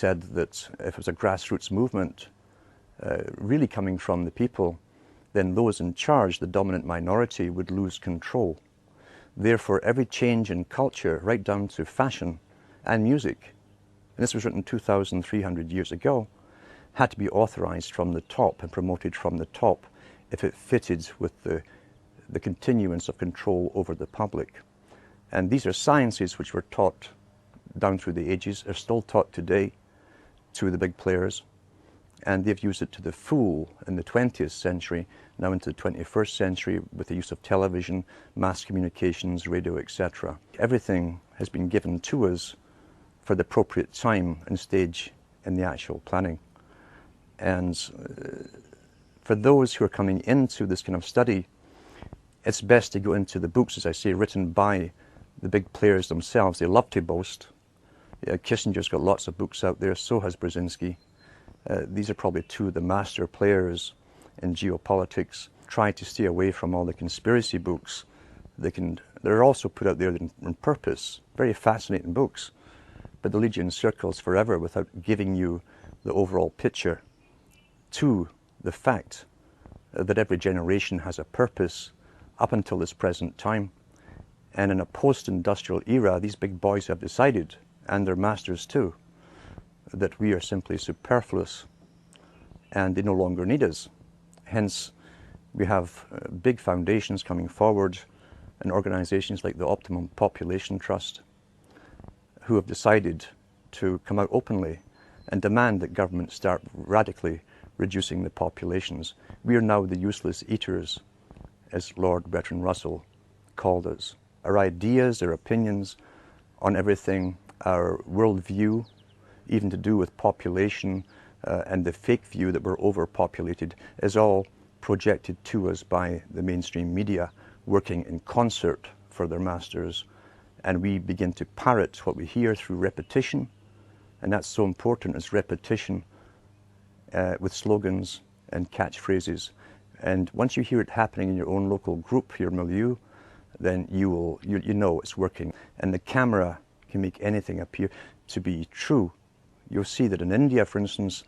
said that if it was a grassroots movement really coming from the people, then those in charge, the dominant minority, would lose control. Therefore, every change in culture, right down to fashion and music, and this was written 2,300 years ago, had to be authorized from the top and promoted from the top if it fitted with the continuance of control over the public. And these are sciences which were taught down through the ages, are still taught today to the big players, and they've used it to the full in the 20th century, now into the 21st century with the use of television, mass communications, radio, etc. Everything has been given to us for the appropriate time and stage in the actual planning. And for those who are coming into this kind of study, it's best to go into the books, as I say, written by the big players themselves. They love to boast. Kissinger's got lots of books out there, so has Brzezinski. These are probably two of the master players in geopolitics. Try to stay away from all the conspiracy books. They're also put out there on purpose, very fascinating books, but they'll lead you in circles forever without giving you the overall picture to the fact that every generation has a purpose up until this present time. And in a post-industrial era, these big boys have decided, and their masters too, that we are simply superfluous and they no longer need us. Hence, we have big foundations coming forward and organizations like the Optimum Population Trust who have decided to come out openly and demand that governments start radically reducing the populations. We are now the useless eaters, as Lord Bertrand Russell called us. Our ideas, our opinions on everything, our worldview, even to do with population and the fake view that we're overpopulated, is all projected to us by the mainstream media working in concert for their masters. And we begin to parrot what we hear through repetition, and that's so important, as repetition with slogans and catchphrases. And once you hear it happening in your own local group, your milieu, then you know it's working. And the camera can make anything appear to be true. You'll see that in India, for instance,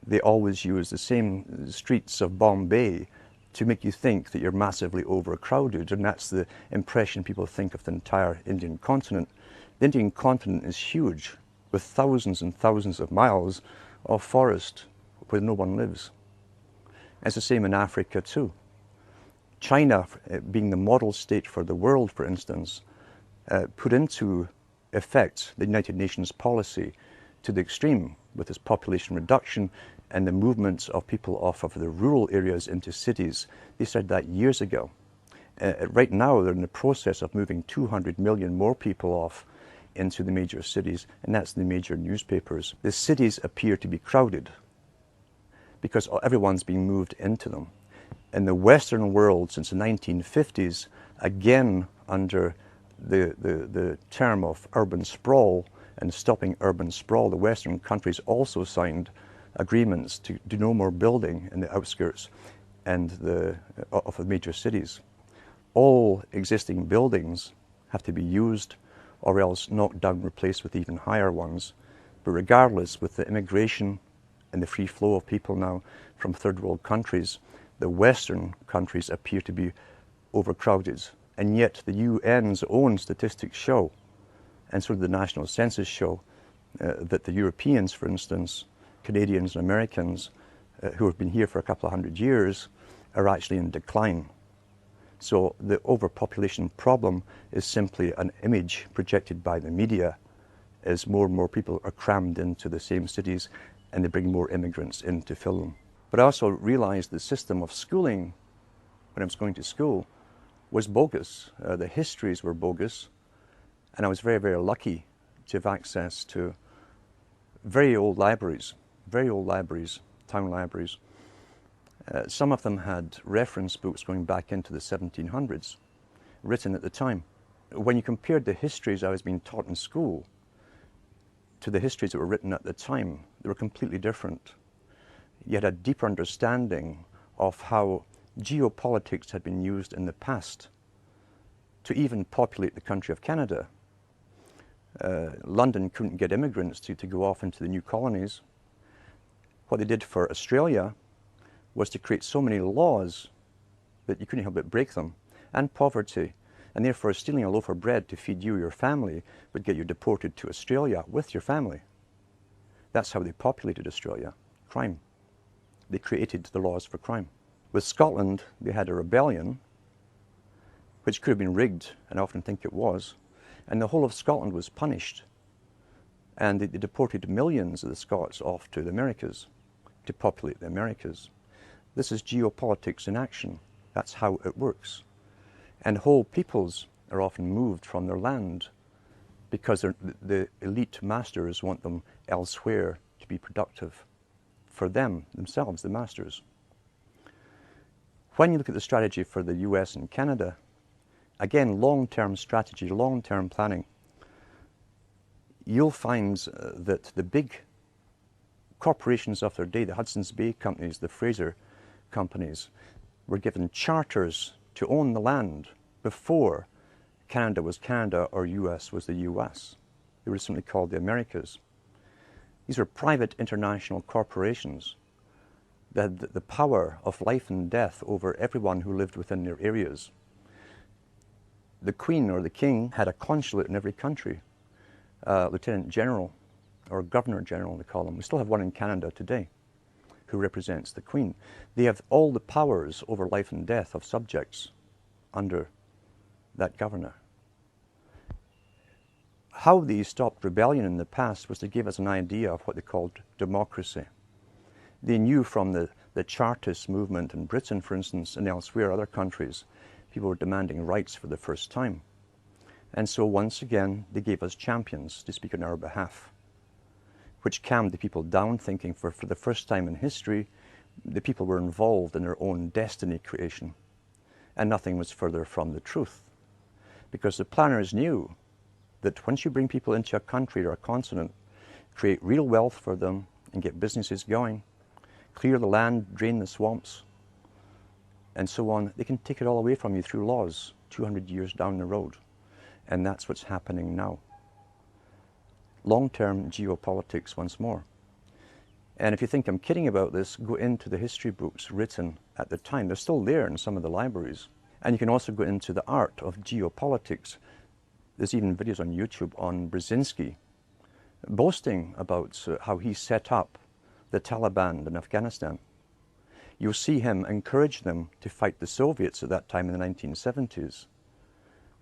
they always use the same streets of Bombay to make you think that you're massively overcrowded, and that's the impression people think of the entire Indian continent. The Indian continent is huge, with thousands and thousands of miles of forest where no one lives. It's the same in Africa too. China, being the model state for the world, for instance, put into effect the United Nations policy to the extreme with its population reduction and the movement of people off of the rural areas into cities. They started that years ago. Right now, they're in the process of moving 200 million more people off into the major cities, and that's the major newspapers. The cities appear to be crowded because everyone's being moved into them. In the Western world, since the 1950s, again under the term of urban sprawl and stopping urban sprawl, the Western countries also signed agreements to do no more building in the outskirts and of the major cities. All existing buildings have to be used or else knocked down, replaced with even higher ones. But regardless, with the immigration and the free flow of people now from third world countries, the Western countries appear to be overcrowded. And yet the UN's own statistics show, and so do the national census show, that the Europeans, for instance, Canadians and Americans who have been here for a couple of hundred years are actually in decline. So the overpopulation problem is simply an image projected by the media as more and more people are crammed into the same cities and they bring more immigrants in to fill them. But I also realized the system of schooling when I was going to school was bogus. The histories were bogus, and I was very, very lucky to have access to very old libraries, town libraries. Some of them had reference books going back into the 1700s, written at the time. When you compared the histories I was being taught in school to the histories that were written at the time, they were completely different. You had a deeper understanding of how geopolitics had been used in the past to even populate the country of Canada. London couldn't get immigrants to go off into the new colonies. What they did for Australia was to create so many laws that you couldn't help but break them, and poverty. And therefore, stealing a loaf of bread to feed you or your family would get you deported to Australia with your family. That's how they populated Australia. Crime. They created the laws for crime. With Scotland, they had a rebellion, which could have been rigged, and I often think it was, and the whole of Scotland was punished. And they deported millions of the Scots off to the Americas to populate the Americas. This is geopolitics in action. That's how it works. And whole peoples are often moved from their land because the elite masters want them elsewhere to be productive for them, themselves, the masters. When you look at the strategy for the US and Canada, again, long-term strategy, long-term planning, you'll find that the big corporations of their day, the Hudson's Bay companies, the Fraser companies, were given charters to own the land before Canada was Canada or US was the US. They were simply called the Americas. These were private international corporations that had the power of life and death over everyone who lived within their areas. The Queen or the King had a consulate in every country, Lieutenant General or Governor General they call them. We still have one in Canada today who represents the Queen. They have all the powers over life and death of subjects under that governor. How they stopped rebellion in the past was to give us an idea of what they called democracy. They knew from the Chartist movement in Britain, for instance, and elsewhere, other countries, people were demanding rights for the first time. And so once again, they gave us champions to speak on our behalf, which calmed the people down, thinking for the first time in history, the people were involved in their own destiny creation. And nothing was further from the truth. Because the planners knew that once you bring people into a country or a continent, create real wealth for them and get businesses going, clear the land, drain the swamps, and so on, they can take it all away from you through laws 200 years down the road. And that's what's happening now. Long-term geopolitics once more. And if you think I'm kidding about this, go into the history books written at the time. They're still there in some of the libraries. And you can also go into the art of geopolitics. There's even videos on YouTube on Brzezinski boasting about how he set up the Taliban in Afghanistan. You'll see him encourage them to fight the Soviets at that time in the 1970s.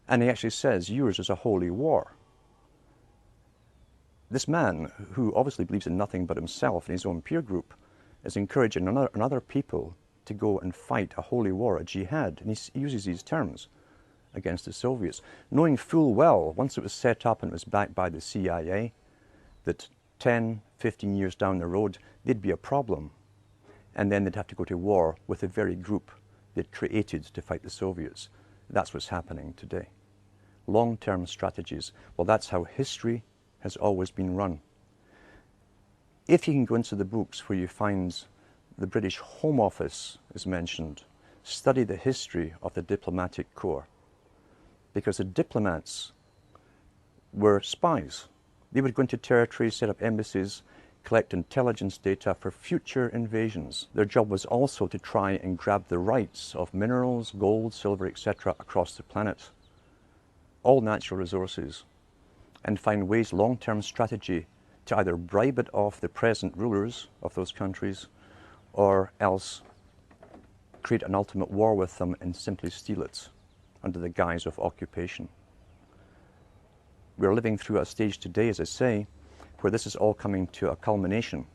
And he actually says, yours is a holy war. This man, who obviously believes in nothing but himself and his own peer group, is encouraging another people to go and fight a holy war, a jihad. And he uses these terms against the Soviets, knowing full well, once it was set up and it was backed by the CIA, that 10, 15 years down the road, they'd be a problem. And then they'd have to go to war with the very group they'd created to fight the Soviets. That's what's happening today. Long-term strategies. Well, that's how history has always been run. If you can go into the books where you find the British Home Office is mentioned, study the history of the diplomatic corps. Because the diplomats were spies. They would go into territories, set up embassies, collect intelligence data for future invasions. Their job was also to try and grab the rights of minerals, gold, silver, etc. across the planet. All natural resources. And find ways, long-term strategy, to either bribe it off the present rulers of those countries or else create an ultimate war with them and simply steal it under the guise of occupation. We're living through a stage today, as I say, where this is all coming to a culmination.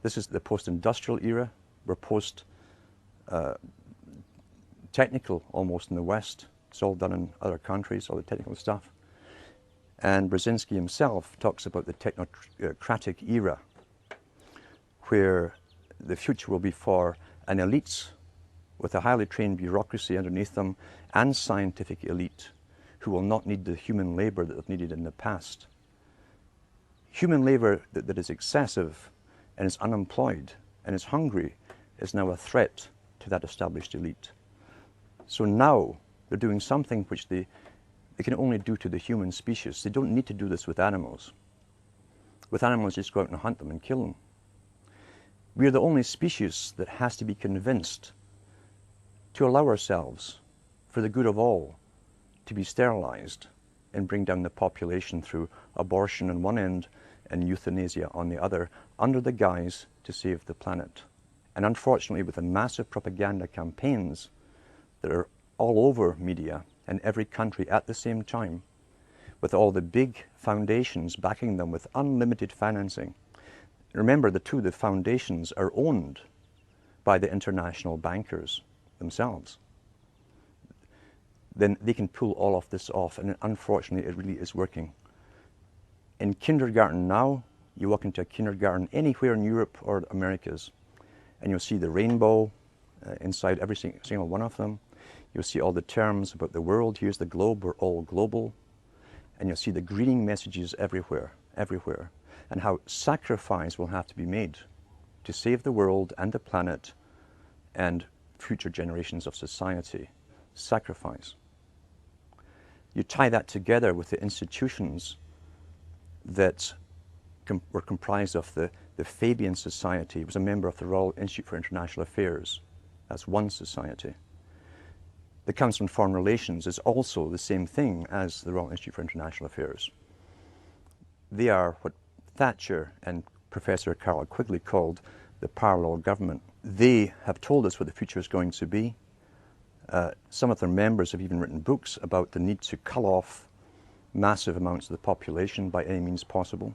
This is the post-industrial era. We're post-technical almost in the West. It's all done in other countries, all the technical stuff. And Brzezinski himself talks about the technocratic era, where the future will be for an elite with a highly trained bureaucracy underneath them and scientific elite who will not need the human labor that they've needed in the past. Human labor that is excessive and is unemployed and is hungry is now a threat to that established elite. So now they're doing something which they they can only do to the human species. They don't need to do this with animals. With animals, just go out and hunt them and kill them. We are the only species that has to be convinced to allow ourselves, for the good of all, to be sterilized and bring down the population through abortion on one end and euthanasia on the other, under the guise to save the planet. And unfortunately, with the massive propaganda campaigns that are all over media and every country at the same time, with all the big foundations backing them with unlimited financing. Remember, the foundations are owned by the international bankers themselves. Then they can pull all of this off, and unfortunately it really is working. In kindergarten now, you walk into a kindergarten anywhere in Europe or Americas, and you'll see the rainbow inside every single one of them. You'll see all the terms about the world. Here's the globe, we're all global. And you'll see the greening messages everywhere, everywhere, and how sacrifice will have to be made to save the world and the planet and future generations of society. Sacrifice. You tie that together with the institutions that were comprised of the Fabian Society. It was a member of the Royal Institute for International Affairs. That's one society. The Council on Foreign Relations is also the same thing as the Royal Institute for International Affairs. They are what Thatcher and Professor Carroll Quigley called the parallel government. They have told us what the future is going to be. Some of their members have even written books about the need to cull off massive amounts of the population by any means possible.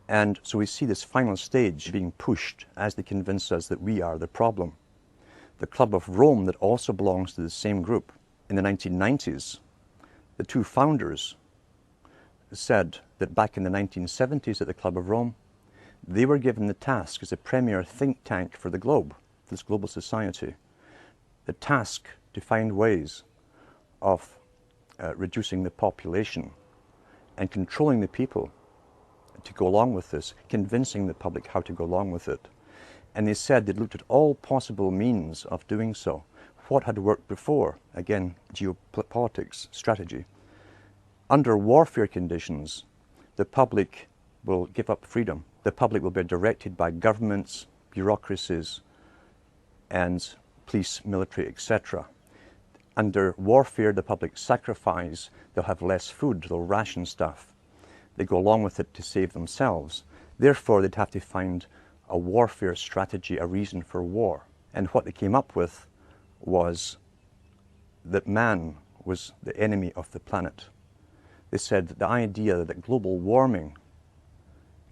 And so we see this final stage being pushed as they convince us that we are the problem. The Club of Rome, that also belongs to the same group, in the 1990s, the two founders said that back in the 1970s at the Club of Rome, they were given the task as a premier think tank for the globe, this global society, the task to find ways of reducing the population and controlling the people to go along with this, convincing the public how to go along with it. And they said they'd looked at all possible means of doing so. What had worked before? Again, geopolitics, strategy. Under warfare conditions, the public will give up freedom. The public will be directed by governments, bureaucracies, and police, military, etc. Under warfare, the public sacrifice. They'll have less food, they'll ration stuff. They go along with it to save themselves. Therefore, they'd have to find a warfare strategy, a reason for war. And what they came up with was that man was the enemy of the planet. They said that the idea that global warming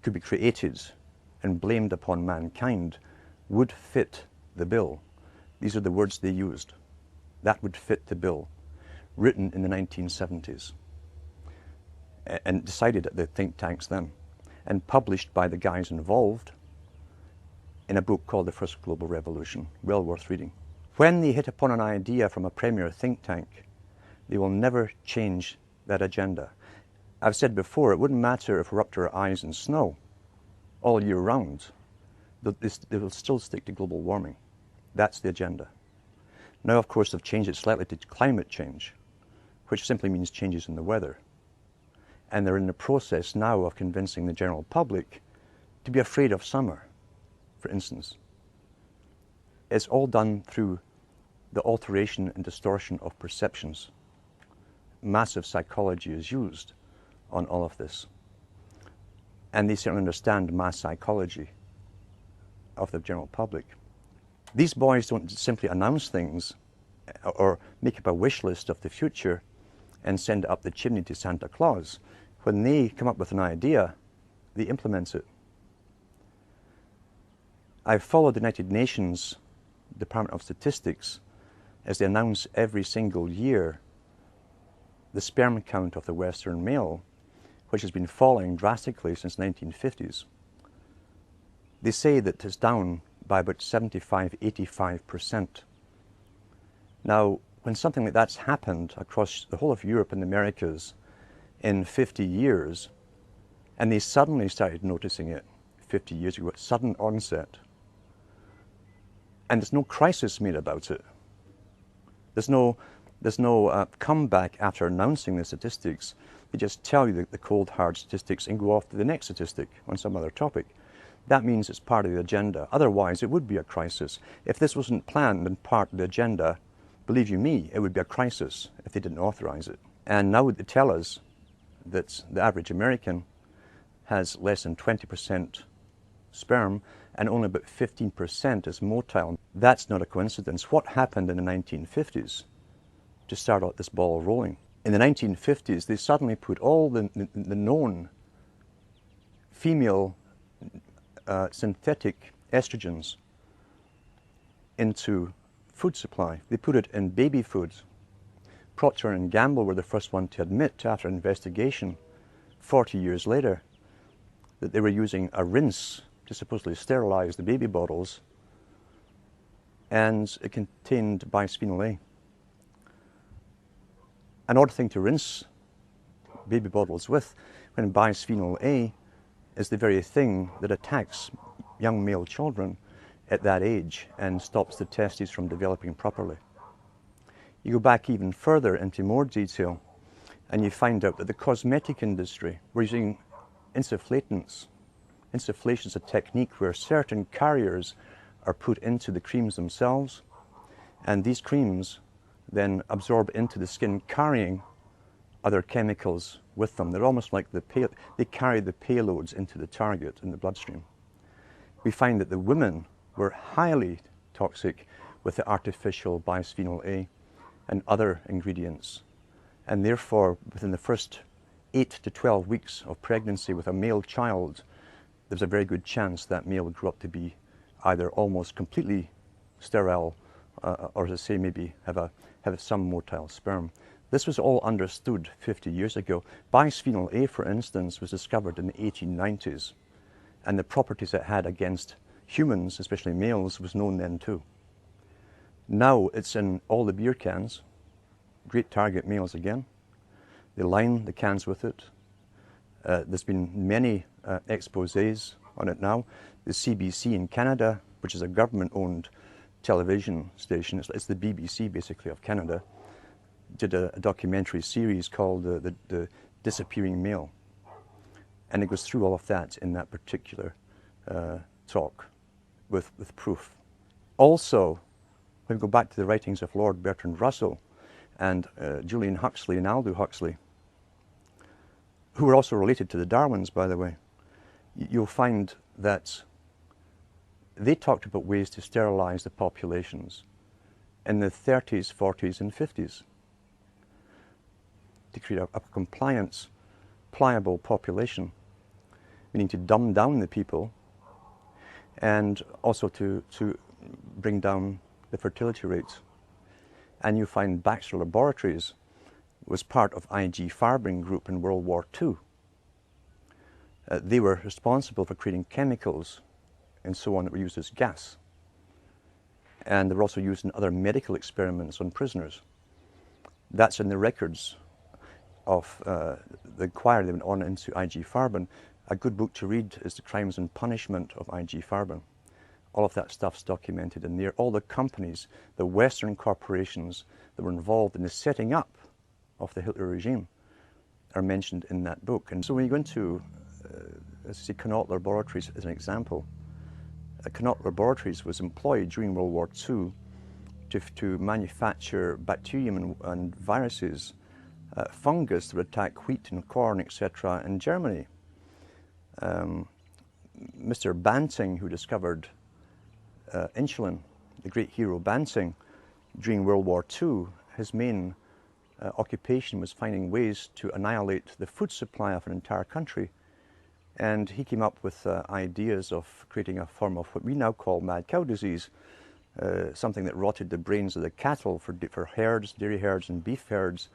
could be created and blamed upon mankind would fit the bill. These are the words they used. That would fit the bill, written in the 1970s, and decided at the think tanks then, and published by the guys involved in a book called The First Global Revolution, well worth reading. When they hit upon an idea from a premier think tank, they will never change that agenda. I've said before, it wouldn't matter if we're up to our eyes in snow all year round. They will still stick to global warming. That's the agenda. Now, of course, they've changed it slightly to climate change, which simply means changes in the weather. And they're in the process now of convincing the general public to be afraid of summer, for instance. It's all done through the alteration and distortion of perceptions. Massive psychology is used on all of this. And they certainly understand mass psychology of the general public. These boys don't simply announce things or make up a wish list of the future and send it up the chimney to Santa Claus. When they come up with an idea, they implement it. I've followed the United Nations Department of Statistics as they announce every single year the sperm count of the Western male, which has been falling drastically since the 1950s. They say that it's down by about 75–85%. Now, when something like that's happened across the whole of Europe and the Americas in 50 years, and they suddenly started noticing it 50 years ago, sudden onset, and there's no crisis made about it. There's no There's no comeback after announcing the statistics. They just tell you the cold hard statistics and go off to the next statistic on some other topic. That means it's part of the agenda. Otherwise, it would be a crisis. If this wasn't planned and part of the agenda, believe you me, it would be a crisis if they didn't authorize it. And now they tell us that the average American has less than 20% sperm and only about 15% is motile. That's not a coincidence. What happened in the 1950s to start out this ball rolling? In the 1950s, they suddenly put all the known female synthetic estrogens into food supply. They put it in baby foods. Procter & Gamble were the first one to admit, after investigation 40 years later, that they were using a rinse to supposedly sterilize the baby bottles, and it contained bisphenol A. An odd thing to rinse baby bottles with, when bisphenol A is the very thing that attacks young male children at that age and stops the testes from developing properly. You go back even further into more detail and you find out that the cosmetic industry were using insufflatants. Insufflation is a technique where certain carriers are put into the creams themselves, and these creams then absorb into the skin, carrying other chemicals with them. They're almost like they carry the payloads into the target in the bloodstream. We find that the women were highly toxic with the artificial bisphenol A and other ingredients, and therefore within the first 8 to 12 weeks of pregnancy with a male child, there's a very good chance that male would grow up to be either almost completely sterile or, as I say, maybe have some motile sperm. This was all understood 50 years ago. Bisphenol A, for instance, was discovered in the 1890s, and the properties it had against humans, especially males, was known then too. Now it's in all the beer cans. Great target males again. They line the cans with it. There's been many exposés on it now. The CBC in Canada, which is a government-owned television station, it's the BBC basically of Canada, did a documentary series called the Disappearing Male. And it goes through all of that in that particular talk with proof. Also, when we go back to the writings of Lord Bertrand Russell and Julian Huxley and Aldous Huxley, who were also related to the Darwins, by the way, you'll find that they talked about ways to sterilize the populations in the 30s, 40s, and 50s to create a compliant, pliable population, meaning to dumb down the people and also to bring down the fertility rates. And you find Baxter Laboratories was part of IG Farben Group in World War II. They were responsible for creating chemicals and so on that were used as gas. And they were also used in other medical experiments on prisoners. That's in the records of the inquiry that went on into IG Farben. A good book to read is The Crimes and Punishment of IG Farben. All of that stuff's documented in there. All the companies, the Western corporations that were involved in the setting up of the Hitler regime are mentioned in that book. And so when you go into, let's say, Connaught Laboratories as an example, Connaught Laboratories was employed during World War II to manufacture bacterium and viruses, fungus that would attack wheat and corn, etc. in Germany. Mr. Banting, who discovered insulin, the great hero Banting, during World War II, his main occupation was finding ways to annihilate the food supply of an entire country. And he came up with ideas of creating a form of what we now call mad cow disease, something that rotted the brains of the cattle for herds, dairy herds and beef herds.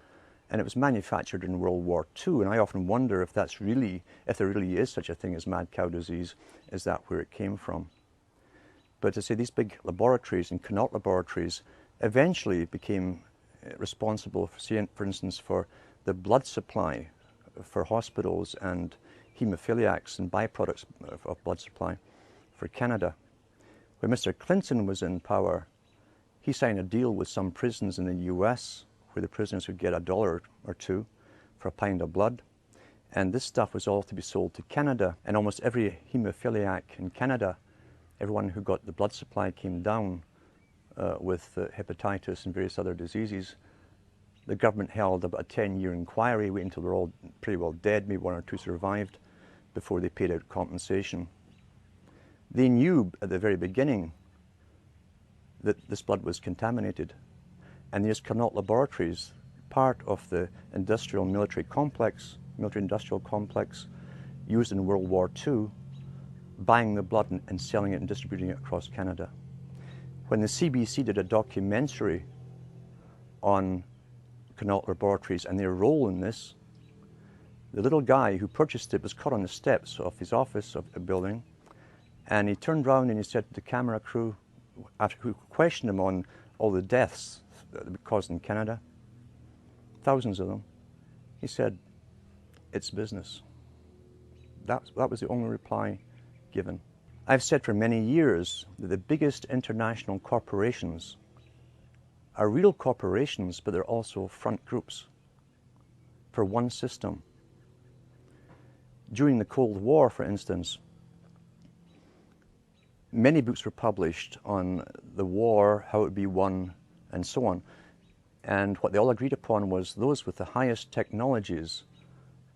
And it was manufactured in World War II. And I often wonder if there really is such a thing as mad cow disease, is that where it came from? But to say these big laboratories and Connaught Laboratories eventually became responsible, for instance, for the blood supply for hospitals and hemophiliacs and byproducts of blood supply for Canada. When Mr. Clinton was in power, he signed a deal with some prisons in the US where the prisoners would get $1 or $2 for a pint of blood. And this stuff was all to be sold to Canada. And almost every haemophiliac in Canada, everyone who got the blood supply came down with hepatitis and various other diseases. The government held about a 10-year inquiry, waiting until they're all pretty well dead, maybe 1 or 2 survived, before they paid out compensation. They knew at the very beginning that this blood was contaminated. And these Connaught laboratories, part of the industrial military-industrial complex used in World War II, buying the blood and selling it and distributing it across Canada. When the CBC did a documentary on Connaught Laboratories and their role in this, the little guy who purchased it was caught on the steps of his office of a building, and he turned around and he said to the camera crew, after who questioned him on all the deaths that were caused in Canada, thousands of them, he said, "It's business." That was the only reply given. I've said for many years that the biggest international corporations are real corporations, but they're also front groups for one system. During the Cold War, for instance, many books were published on the war, how it would be won, and so on. And what they all agreed upon was those with the highest technologies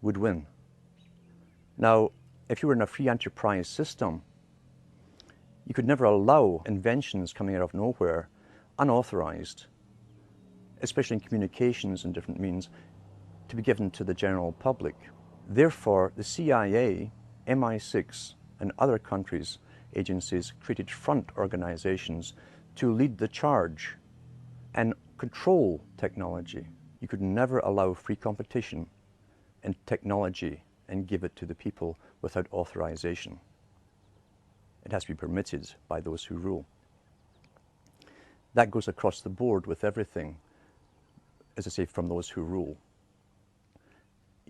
would win. Now, if you were in a free enterprise system, you could never allow inventions coming out of nowhere, unauthorized, especially in communications and different means, to be given to the general public. Therefore, the CIA, MI6, and other countries' agencies created front organizations to lead the charge and control technology. You could never allow free competition in technology and give it to the people without authorization. It has to be permitted by those who rule. That goes across the board with everything, as I say, from those who rule.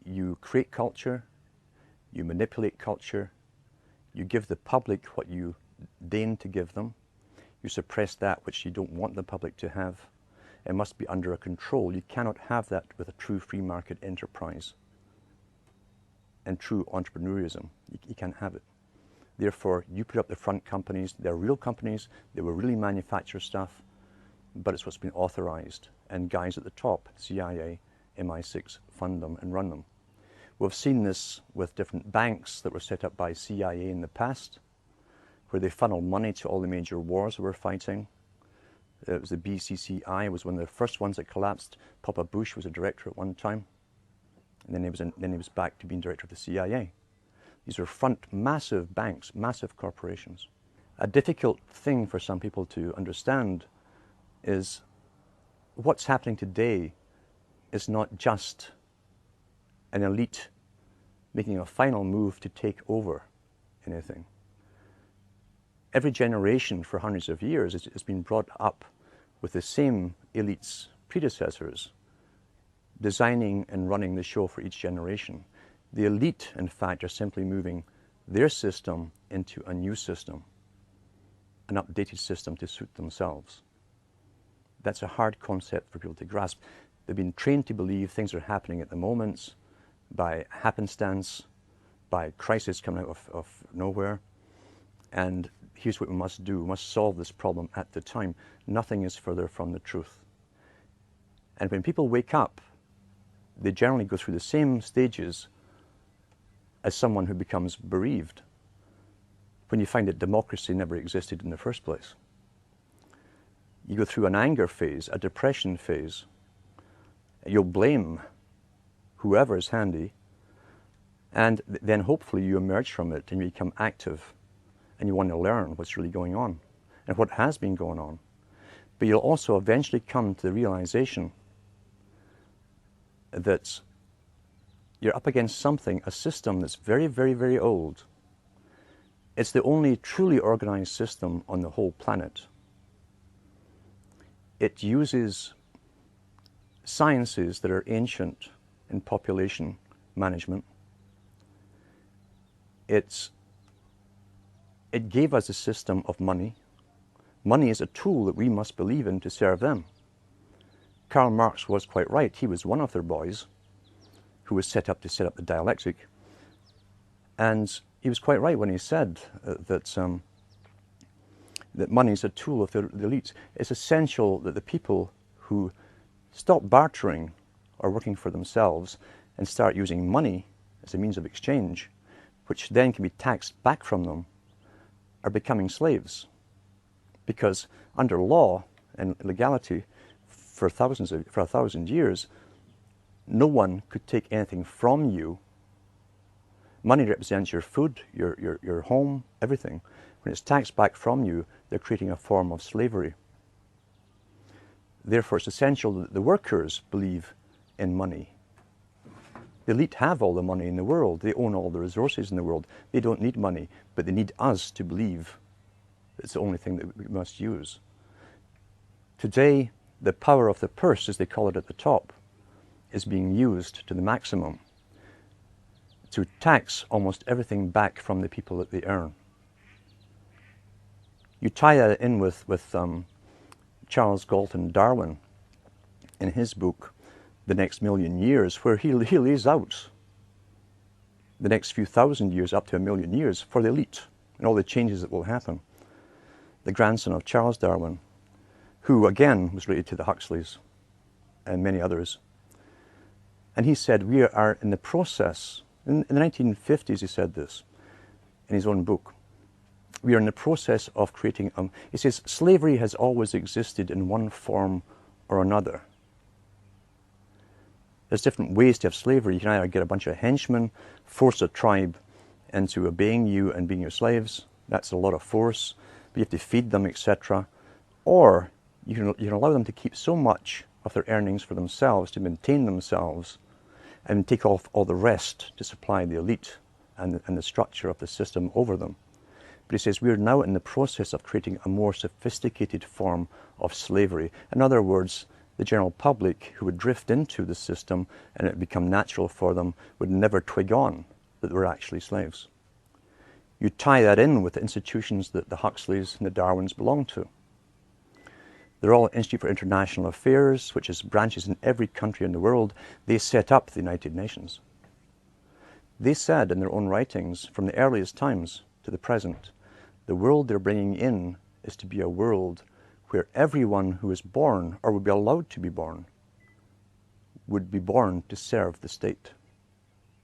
You create culture, you manipulate culture, you give the public what you deign to give them, you suppress that which you don't want the public to have. It must be under a control. You cannot have that with a true free market enterprise and true entrepreneurism. You can't have it. Therefore, you put up the front companies. They're real companies. They will really manufacture stuff, but it's what's been authorized. And guys at the top, CIA, MI6, fund them and run them. We've seen this with different banks that were set up by CIA in the past, where they funneled money to all the major wars we were fighting. It was the BCCI, was one of the first ones that collapsed. Papa Bush was a director at one time, and then he was back to being director of the CIA. These are front massive banks, massive corporations. A difficult thing for some people to understand is what's happening today is not just an elite making a final move to take over anything. Every generation for hundreds of years has been brought up with the same elite's predecessors, designing and running the show for each generation. The elite, in fact, are simply moving their system into a new system, an updated system to suit themselves. That's a hard concept for people to grasp. They've been trained to believe things are happening at the moment by happenstance, by crisis coming out of nowhere. And here's what we must do. We must solve this problem at the time. Nothing is further from the truth. And when people wake up, they generally go through the same stages as someone who becomes bereaved when you find that democracy never existed in the first place. You go through an anger phase, a depression phase. You'll blame whoever is handy, and then hopefully you emerge from it and you become active and you want to learn what's really going on and what has been going on. But you'll also eventually come to the realization that you're up against something, a system that's very, very, very old. It's the only truly organized system on the whole planet. It uses sciences that are ancient in population management. It gave us a system of money. Money is a tool that we must believe in to serve them. Karl Marx was quite right. He was one of their boys who was set up to set up the dialectic. And he was quite right when he said that money is a tool of the elites. It's essential that the people who stop bartering or working for themselves and start using money as a means of exchange, which then can be taxed back from them, are becoming slaves. Because under law and legality, for a thousand years, no one could take anything from you. Money represents your food, your home, everything. When it's taxed back from you, they're creating a form of slavery. Therefore, it's essential that the workers believe in money. The elite have all the money in the world. They own all the resources in the world. They don't need money, but they need us to believe it's the only thing that we must use. Today, the power of the purse, as they call it at the top, is being used to the maximum to tax almost everything back from the people that they earn. You tie that in with Charles Galton Darwin in his book, The Next Million Years, where he lays out the next few thousand years, up to 1,000,000 years, for the elite and all the changes that will happen. The grandson of Charles Darwin, who again was related to the Huxleys and many others. And he said, we are in the process, in the 1950s he said this in his own book, we are in the process of creating, he says, slavery has always existed in one form or another. There's different ways to have slavery. You can either get a bunch of henchmen, force a tribe into obeying you and being your slaves. That's a lot of force. But you have to feed them, etc. Or you can allow them to keep so much of their earnings for themselves, to maintain themselves, and take off all the rest to supply the elite and the structure of the system over them. But he says we're now in the process of creating a more sophisticated form of slavery. In other words, the general public who would drift into the system and it would become natural for them would never twig on that they were actually slaves. You tie that in with the institutions that the Huxleys and the Darwins belong to. The Royal Institute for International Affairs, which has branches in every country in the world, they set up the United Nations. They said in their own writings, from the earliest times to the present, the world they're bringing in is to be a world where everyone who is born, or would be allowed to be born, would be born to serve the state.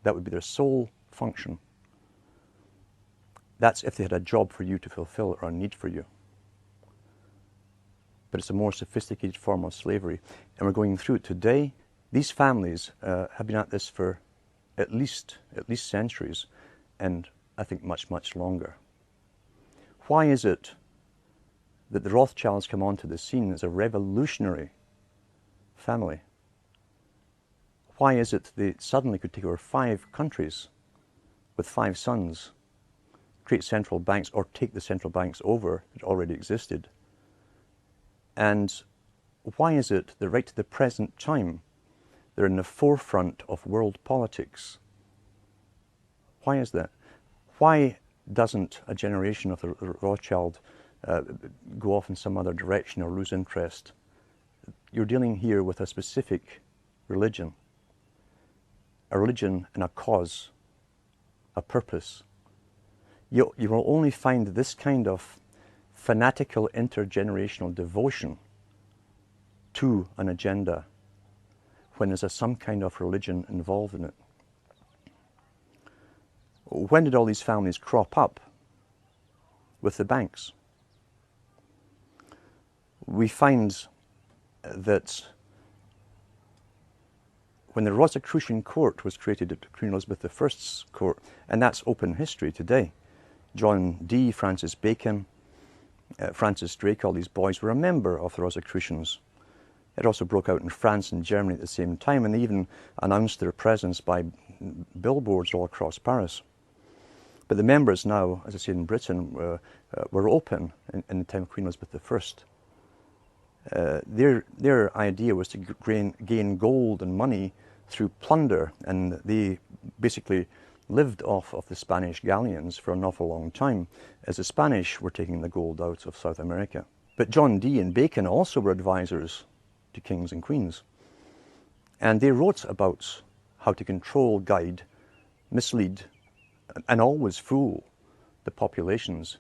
That would be their sole function. That's if they had a job for you to fulfill or a need for you. But it's a more sophisticated form of slavery. And we're going through it today. These families have been at this for at least centuries, and I think much, much longer. Why is it that the Rothschilds come onto the scene as a revolutionary family? Why is it they suddenly could take over 5 countries with 5 sons, create central banks, or take the central banks over that already existed? And why is it that right to the present time they're in the forefront of world politics? Why is that? Why doesn't a generation of the Rothschild go off in some other direction or lose interest? You're dealing here with a specific religion and a cause, a purpose. You will only find this kind of fanatical intergenerational devotion to an agenda when there's some kind of religion involved in it. When did all these families crop up? With the banks. We find that when the Rosicrucian court was created at Queen Elizabeth I's court, and that's open history today, John Dee, Francis Bacon, Francis Drake, all these boys were a member of the Rosicrucians. It also broke out in France and Germany at the same time, and they even announced their presence by billboards all across Paris. But the members now, as I say, in Britain, were open in the time of Queen Elizabeth I. Their idea was to gain gold and money through plunder, and they basically lived off of the Spanish galleons for an awful long time, as the Spanish were taking the gold out of South America. But John Dee and Bacon also were advisors to kings and queens. And they wrote about how to control, guide, mislead, and always fool the populations.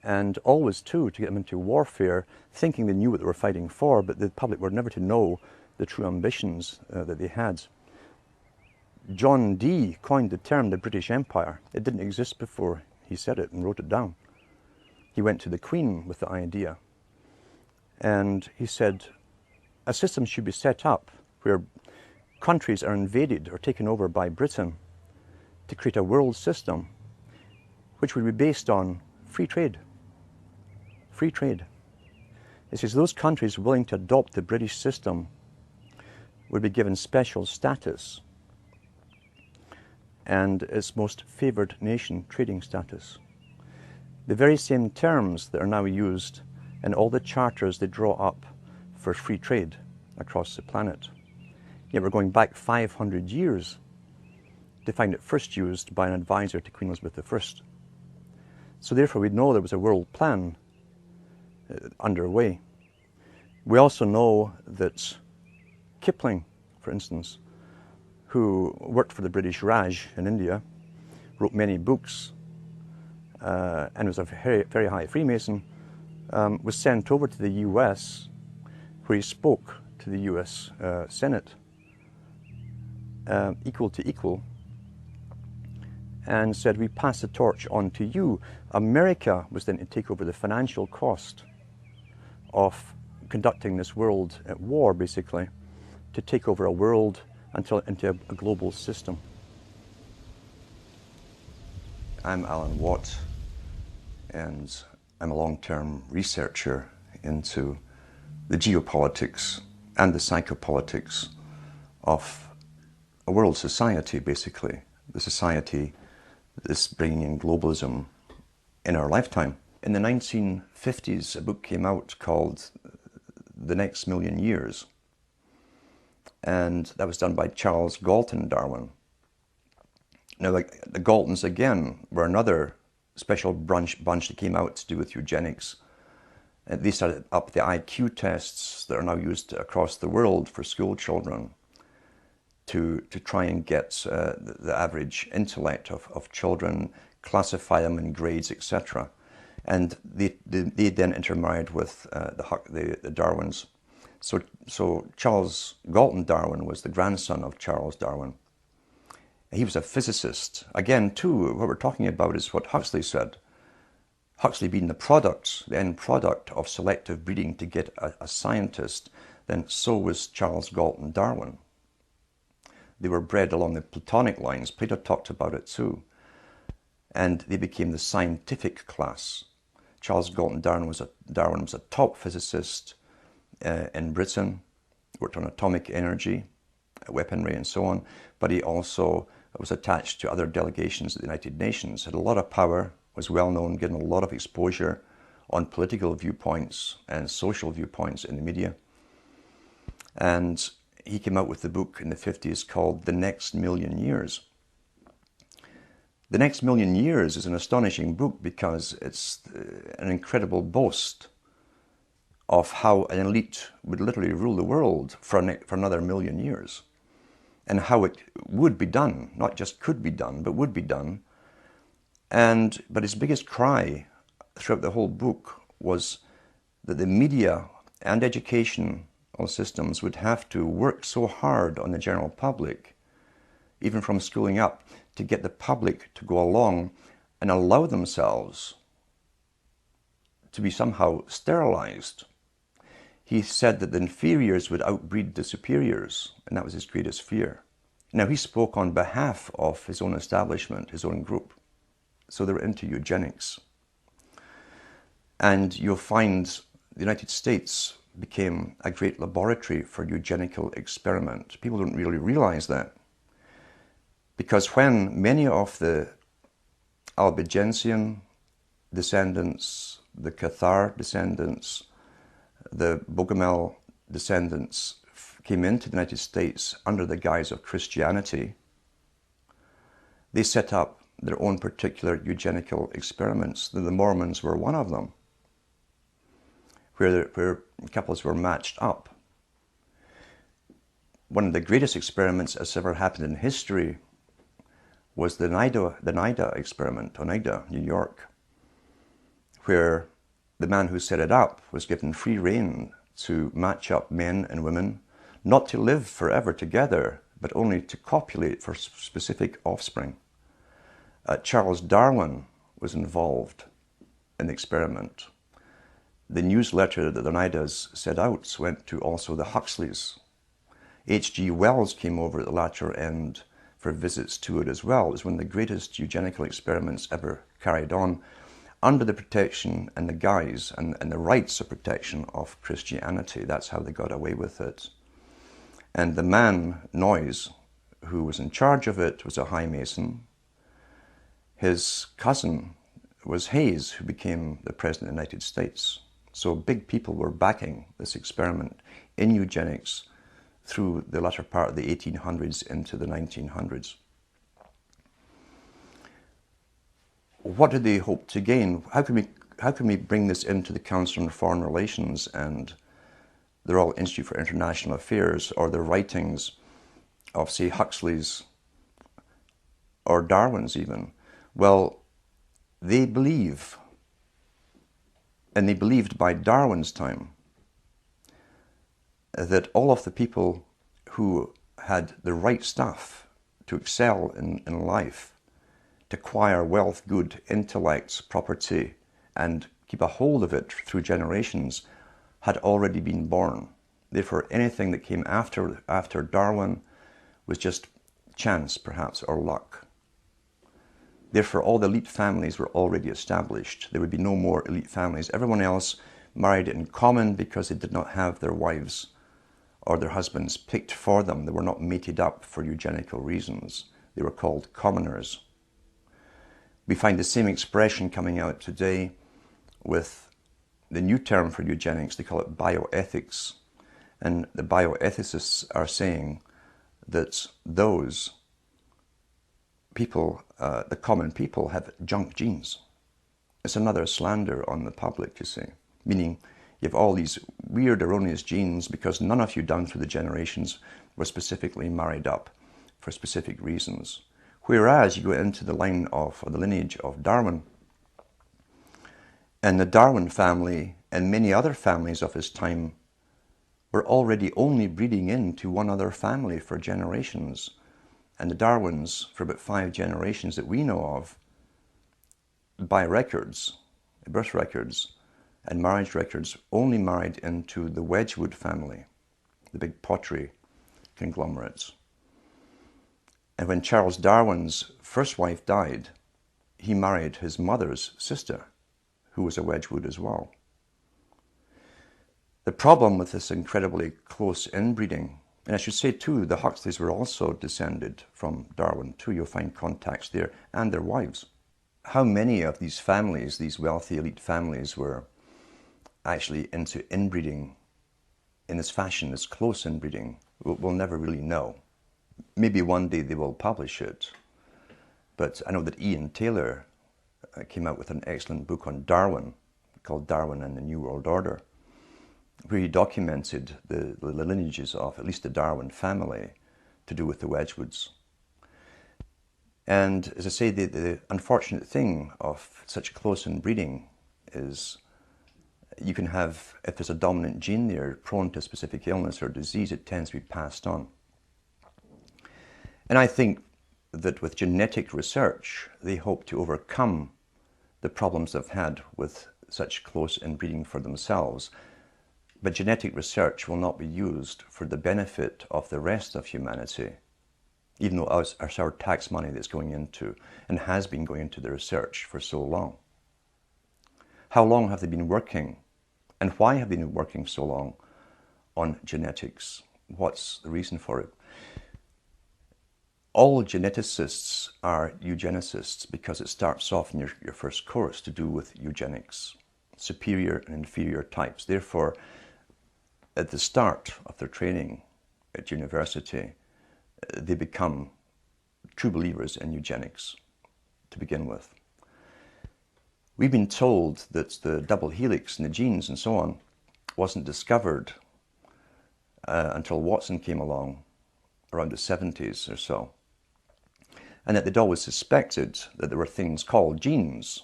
And always, too, to get them into warfare, thinking they knew what they were fighting for, but the public were never to know the true ambitions that they had. John Dee coined the term the British Empire. It didn't exist before he said it and wrote it down. He went to the Queen with the idea. And he said, a system should be set up where countries are invaded or taken over by Britain to create a world system which would be based on free trade. Free trade. It says those countries willing to adopt the British system would be given special status and its most favoured nation trading status. The very same terms that are now used in all the charters they draw up for free trade across the planet. Yet we're going back 500 years to find it first used by an advisor to Queen Elizabeth I. So therefore we know there was a world plan underway. We also know that Kipling, for instance, who worked for the British Raj in India, wrote many books, and was a very, very high Freemason, was sent over to the US, where he spoke to the US Senate, equal to equal, and said, we pass the torch on to you. America was then to take over the financial cost of conducting this world war, basically, to take over a world into a global system. I'm Alan Watt, and I'm a long-term researcher into the geopolitics and the psychopolitics of a world society, basically, the society that is bringing in globalism in our lifetime. In the 1950s, a book came out called The Next Million Years, and that was done by Charles Galton Darwin. Now, the Galtons, again, were another special bunch that came out to do with eugenics. They started up the IQ tests that are now used across the world for school children to try and get the average intellect of children, classify them in grades, etc. And they then intermarried with the Darwins. So Charles Galton Darwin was the grandson of Charles Darwin. He was a physicist. Again, too, what we're talking about is what Huxley said. Huxley being the end product of selective breeding to get a scientist, then so was Charles Galton Darwin. They were bred along the Platonic lines. Plato talked about it too. And they became the scientific class. Charles Galton Darwin was a top physicist in Britain, worked on atomic energy, weaponry and so on, but he also was attached to other delegations at the United Nations, had a lot of power, was well known, given a lot of exposure on political viewpoints and social viewpoints in the media. And he came out with the book in the 50s called The Next Million Years. The Next Million Years is an astonishing book because it's an incredible boast of how an elite would literally rule the world for another million years, and how it would be done, not just could be done, but would be done. But his biggest cry throughout the whole book was that the media and educational systems would have to work so hard on the general public, even from schooling up, to get the public to go along and allow themselves to be somehow sterilized. He said that the inferiors would outbreed the superiors, and that was his greatest fear. Now, he spoke on behalf of his own establishment, his own group. So they were into eugenics. And you'll find the United States became a great laboratory for eugenical experiment. People don't really realize that. Because when many of the Albigensian descendants, the Cathar descendants, the Bogomil descendants came into the United States under the guise of Christianity, they set up their own particular eugenical experiments. The Mormons were one of them, where couples were matched up One of the greatest experiments that's ever happened in history was the NIDA experiment, Oneida, New York, where the man who set it up was given free rein to match up men and women, not to live forever together, but only to copulate for specific offspring. Charles Darwin was involved in the experiment. The newsletter that the Oneidas set out went to also the Huxleys. H.G. Wells came over at the latter end for visits to it as well. It was one of the greatest eugenical experiments ever carried on under the protection and the guise and the rights of protection of Christianity. That's how they got away with it. And the man, Noyes, who was in charge of it, was a high Mason. His cousin was Hayes, who became the President of the United States. So big people were backing this experiment in eugenics through the latter part of the 1800s into the 1900s. What did they hope to gain? How can we bring this into the Council on Foreign Relations and the Royal Institute for International Affairs, or the writings of, say, Huxley's or Darwin's even? Well, they believe, and they believed by Darwin's time, that all of the people who had the right stuff to excel in life, to acquire wealth, good, intellect, property, and keep a hold of it through generations, had already been born. Therefore, anything that came after Darwin was just chance, perhaps, or luck. Therefore, all the elite families were already established. There would be no more elite families. Everyone else married in common because they did not have their wives or their husbands picked for them. They were not mated up for eugenical reasons. They were called commoners. We find the same expression coming out today with the new term for eugenics. They call it bioethics. And the bioethicists are saying that those people, the common people, have junk genes. It's another slander on the public, you see, meaning you have all these weird, erroneous genes because none of you down through the generations were specifically married up for specific reasons. Whereas you go into the line of, or the lineage of Darwin, and the Darwin family and many other families of his time were already only breeding into one other family for generations. And the Darwins, for about 5 generations that we know of, by records, birth records and marriage records, only married into the Wedgwood family, the big pottery conglomerates. And when Charles Darwin's first wife died, he married his mother's sister, who was a Wedgwood as well. The problem with this incredibly close inbreeding, and I should say too, the Huxleys were also descended from Darwin too. You'll find contacts there, and their wives. How many of these families, these wealthy elite families, were actually into inbreeding in this fashion, this close inbreeding, we'll never really know. Maybe one day they will publish it. But I know that Ian Taylor came out with an excellent book on Darwin called Darwin and the New World Order, where he documented the lineages of at least the Darwin family to do with the Wedgwoods. And as I say, the unfortunate thing of such close inbreeding is you can have, if there's a dominant gene there prone to a specific illness or disease, it tends to be passed on. And I think that with genetic research, they hope to overcome the problems they've had with such close inbreeding for themselves. But genetic research will not be used for the benefit of the rest of humanity, even though it's our tax money that's going into and has been going into the research for so long. How long have they been working, and why have they been working so long on genetics? What's the reason for it? All geneticists are eugenicists because it starts off in your first course to do with eugenics, superior and inferior types. Therefore, at the start of their training at university, they become true believers in eugenics to begin with. We've been told that the double helix in the genes and so on wasn't discovered until Watson came along around the 70s or so, and that they'd always suspected that there were things called genes.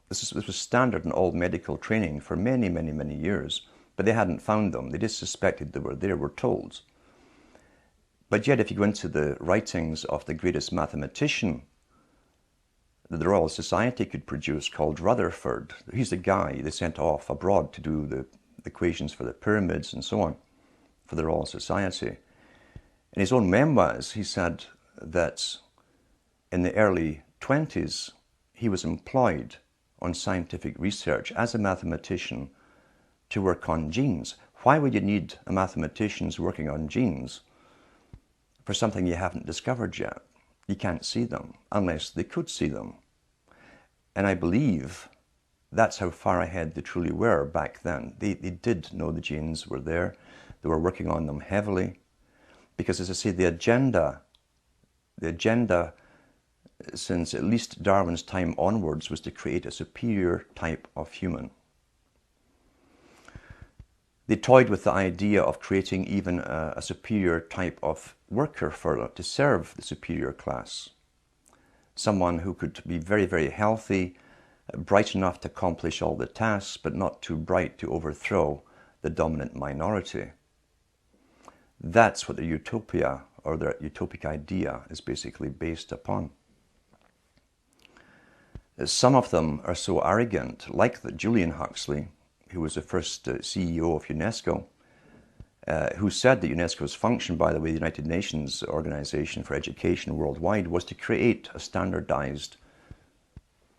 This was standard in all medical training for many, many, many years, but they hadn't found them. They just suspected they were there, we're told. But yet, if you go into the writings of the greatest mathematician that the Royal Society could produce, called Rutherford, he's the guy they sent off abroad to do the equations for the pyramids and so on, for the Royal Society. In his own memoirs, he said that in the early 20s, he was employed on scientific research as a mathematician to work on genes. Why would you need a mathematician working on genes for something you haven't discovered yet? You can't see them unless they could see them. And I believe that's how far ahead they truly were back then. They did know the genes were there. They were working on them heavily. Because, as I say, the agenda since at least Darwin's time onwards was to create a superior type of human. They toyed with the idea of creating even a superior type of worker to serve the superior class. Someone who could be very, very healthy, bright enough to accomplish all the tasks, but not too bright to overthrow the dominant minority. That's what the utopia, or the utopic idea, is basically based upon. Some of them are so arrogant, like Julian Huxley, who was the first CEO of UNESCO, who said that UNESCO's function, by the way, the United Nations Organization for Education worldwide, was to create a standardized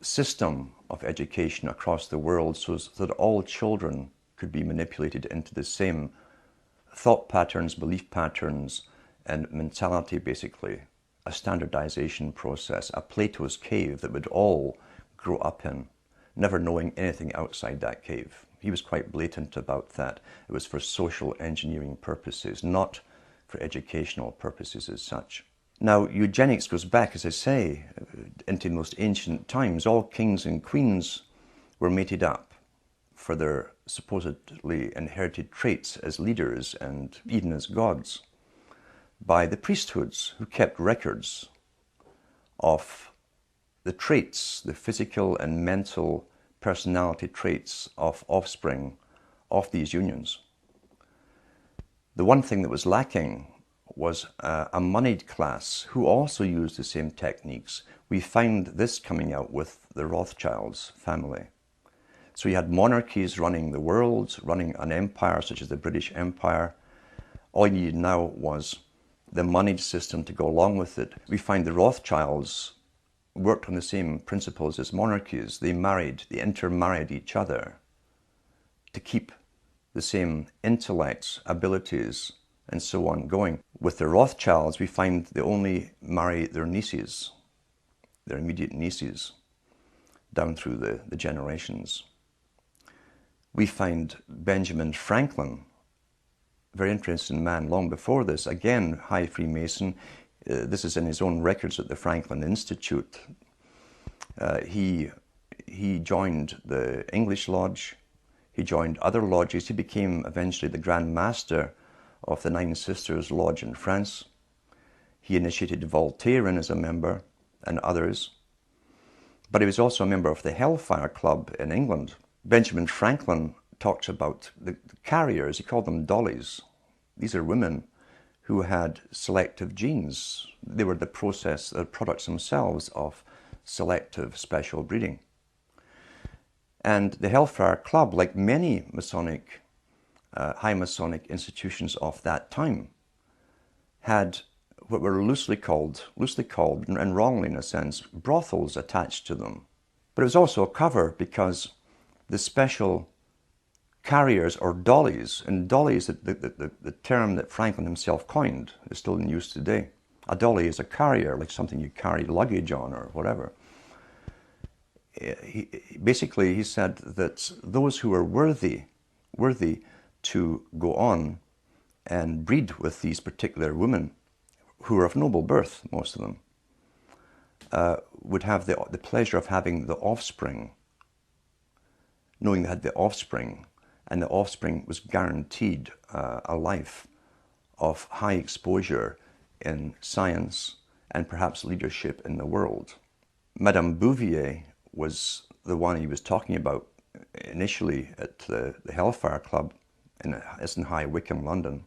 system of education across the world so that all children could be manipulated into the same thought patterns, belief patterns, and mentality, basically. A standardization process, a Plato's cave that we'd all grow up in, never knowing anything outside that cave. He was quite blatant about that. It was for social engineering purposes, not for educational purposes as such. Now, eugenics goes back, as I say, into the most ancient times. All kings and queens were mated up for their supposedly inherited traits as leaders and even as gods by the priesthoods, who kept records of the traits, the physical and mental personality traits of offspring of these unions. The one thing that was lacking was a moneyed class who also used the same techniques. We find this coming out with the Rothschilds family. So you had monarchies running the world, running an empire such as the British Empire. All you needed now was the moneyed system to go along with it. We find the Rothschilds worked on the same principles as monarchies. They intermarried each other to keep the same intellects, abilities, and so on going. With the Rothschilds, we find they only marry their nieces, their immediate nieces, down through the generations. We find Benjamin Franklin, very interesting man long before this, again, high Freemason. This is in his own records at the Franklin Institute. He joined the English Lodge. He joined other lodges. He became eventually the Grand Master of the Nine Sisters Lodge in France. He initiated Voltairean as a member and others. But he was also a member of the Hellfire Club in England. Benjamin Franklin talks about the carriers. He called them dollies. These are women who had selective genes. They were the products themselves of selective special breeding. And the Hellfire Club, like many Masonic, high Masonic institutions of that time, had what were loosely called, and wrongly in a sense, brothels attached to them. But it was also a cover because the special carriers, or dollies, and dollies, the term that Franklin himself coined, is still in use today. A dolly is a carrier, like something you carry luggage on or whatever. Basically, he said that those who were worthy to go on and breed with these particular women, who were of noble birth, most of them, would have the pleasure of having the offspring, knowing they had the offspring, and the offspring was guaranteed a life of high exposure in science and perhaps leadership in the world. Madame Bouvier was the one he was talking about initially at the Hellfire Club in High Wycombe, London.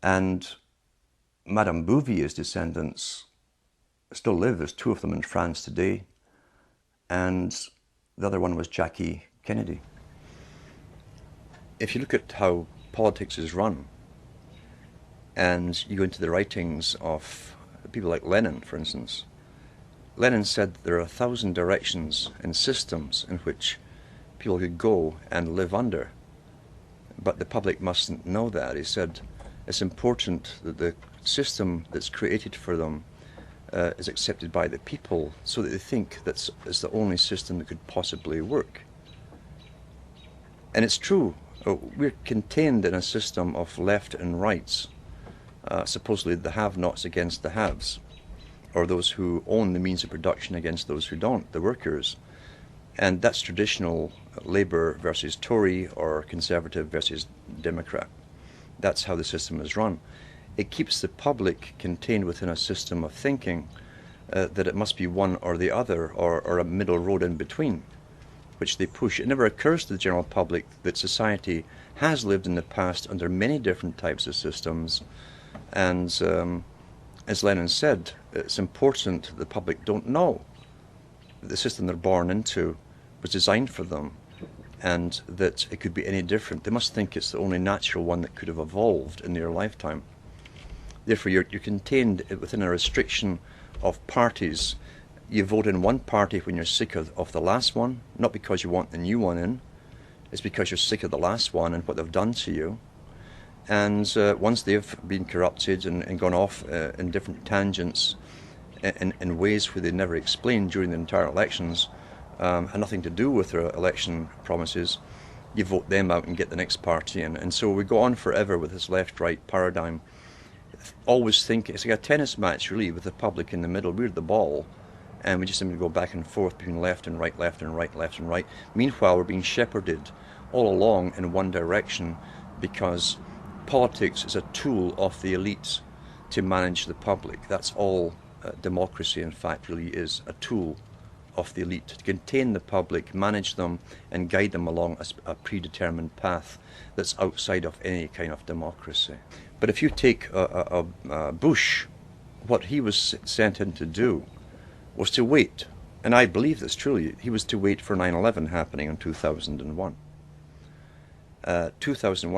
And Madame Bouvier's descendants still live. There's two of them in France today. And the other one was Jackie Kennedy. If you look at how politics is run, and you go into the writings of people like Lenin, for instance, Lenin said there are 1,000 directions and systems in which people could go and live under, but the public mustn't know that. He said it's important that the system that's created for them is accepted by the people, so that they think that it's the only system that could possibly work. And it's true. We're contained in a system of left and rights, supposedly the have-nots against the haves, or those who own the means of production against those who don't, the workers. And that's traditional Labour versus Tory, or Conservative versus Democrat. That's how the system is run. It keeps the public contained within a system of thinking that it must be one or the other, or a middle road in between, which they push. It never occurs to the general public that society has lived in the past under many different types of systems, and as Lenin said, it's important that the public don't know that the system they're born into was designed for them, and that it could be any different. They must think it's the only natural one that could have evolved in their lifetime. Therefore, you're contained within a restriction of parties. You vote in one party when you're sick of the last one, not because you want the new one in. It's because you're sick of the last one and what they've done to you. And once they've been corrupted and gone off in different tangents in ways where they never explained during the entire elections, and nothing to do with their election promises, you vote them out and get the next party in. And so we go on forever with this left-right paradigm. Always think it's like a tennis match, really, with the public in the middle. We're the ball, and we just simply go back and forth between left and right, left and right, left and right. Meanwhile, we're being shepherded all along in one direction, because politics is a tool of the elites to manage the public. That's all democracy, in fact, really is, a tool of the elite to contain the public, manage them, and guide them along a predetermined path that's outside of any kind of democracy. But if you take Bush, what he was sent in to do was to wait, and I believe this truly, he was to wait for 9/11 happening in 2001. 2001